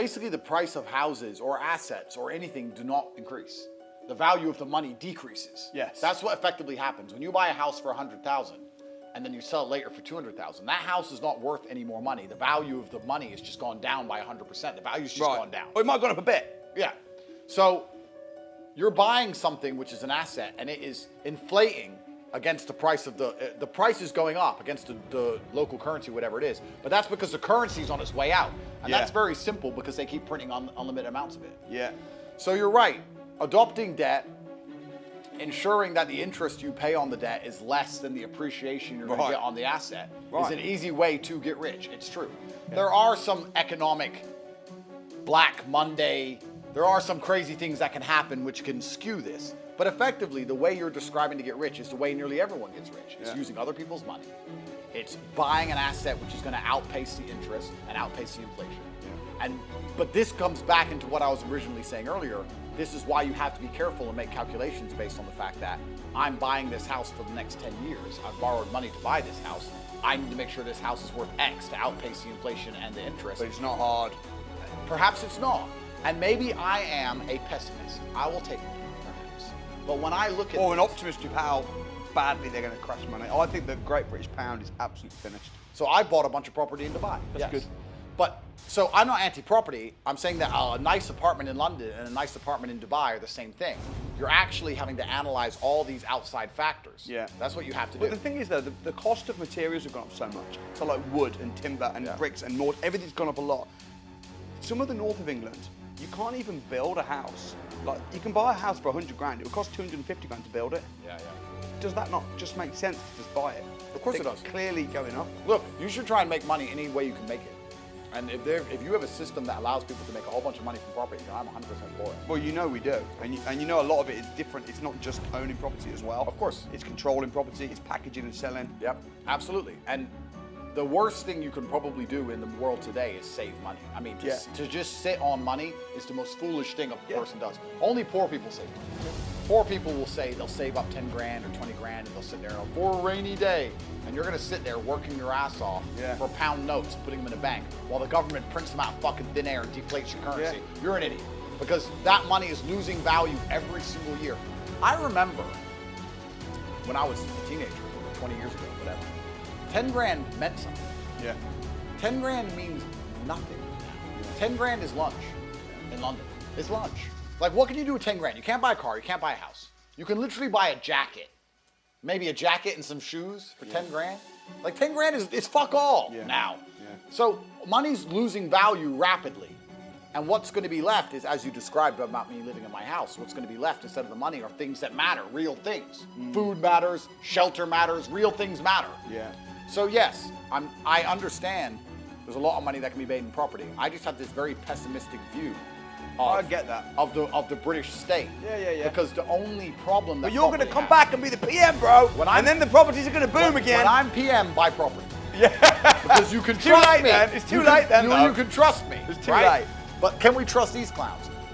basically the price of houses or assets or anything do not increase. The value of the money decreases. Yes. That's what effectively happens. When you buy a house for $100,000 and then you sell it later for $200,000, that house is not worth any more money. The value of the money has just gone down by 100%. The value's just gone down. Or it might have gone up a bit. Yeah. So you're buying something which is an asset and it is inflating against the price of the price is going up against the local currency, whatever it is. But that's because the currency is on its way out. And that's very simple because they keep printing unlimited amounts of it. Yeah. So you're right. Adopting debt, ensuring that the interest you pay on the debt is less than the appreciation you're going to get on the asset is an easy way to get rich. It's true. Yeah. There are some economic Black Monday, there are some crazy things that can happen which can skew this. But effectively, the way you're describing to get rich is the way nearly everyone gets rich. It's using other people's money. It's buying an asset which is going to outpace the interest and outpace the inflation. Yeah. But this comes back into what I was originally saying earlier. This is why you have to be careful and make calculations based on the fact that I'm buying this house for the next 10 years. I've borrowed money to buy this house. I need to make sure this house is worth X to outpace the inflation and the interest. But it's not hard. Perhaps it's not. And maybe I am a pessimist. I will take it. But when I look at an optimist of how badly they're going to crash money. I think the Great British Pound is absolutely finished. So I bought a bunch of property in Dubai. That's good. But so I'm not anti-property. I'm saying that a nice apartment in London and a nice apartment in Dubai are the same thing. You're actually having to analyze all these outside factors. Yeah. That's what you have to do. But the thing is though, the cost of materials have gone up so much. So like wood and timber and bricks and mortar, everything's gone up a lot. Some of the north of England, you can't even build a house. Like, you can buy a house for 100 grand. It would cost 250 grand to build it. Yeah. Does that not just make sense to just buy it? Of course it does. Clearly going up. Look, you should try and make money any way you can make it. And if you have a system that allows people to make a whole bunch of money from property, then I'm 100% for it. Well, you know we do. And you know a lot of it is different. It's not just owning property as well. Of course. It's controlling property, it's packaging and selling. Yep, absolutely. And the worst thing you can probably do in the world today is save money. I mean, to just sit on money is the most foolish thing a person does. Only poor people save money. Poor people will say they'll save up 10 grand or 20 grand and they'll sit there for a rainy day. And you're gonna sit there working your ass off for pound notes, putting them in a bank, while the government prints them out fucking thin air and deflates your currency. You're an idiot. Because that money is losing value every single year. I remember when I was a teenager, 20 years ago, whatever. 10 grand meant something. Yeah. 10 grand means nothing. 10 grand is lunch in London. It's lunch. Like, what can you do with 10 grand? You can't buy a car, you can't buy a house. You can literally buy a jacket. Maybe a jacket and some shoes for 10 grand. Like, 10 grand is fuck all now. Yeah. So money's losing value rapidly. And what's going to be left is, as you described about me living in my house, what's going to be left instead of the money are things that matter, real things. Food matters, shelter matters, real things matter. Yeah. So yes, I understand there's a lot of money that can be made in property. I just have this very pessimistic view I get that. Of the British state. Yeah. Because the only problem that But you're going to come back and be the PM, bro. And then the properties are going to boom again. When I'm PM, buy property. Yeah. Because you can trust me. It's too late then. You can trust me. It's too late. But can we trust these clowns?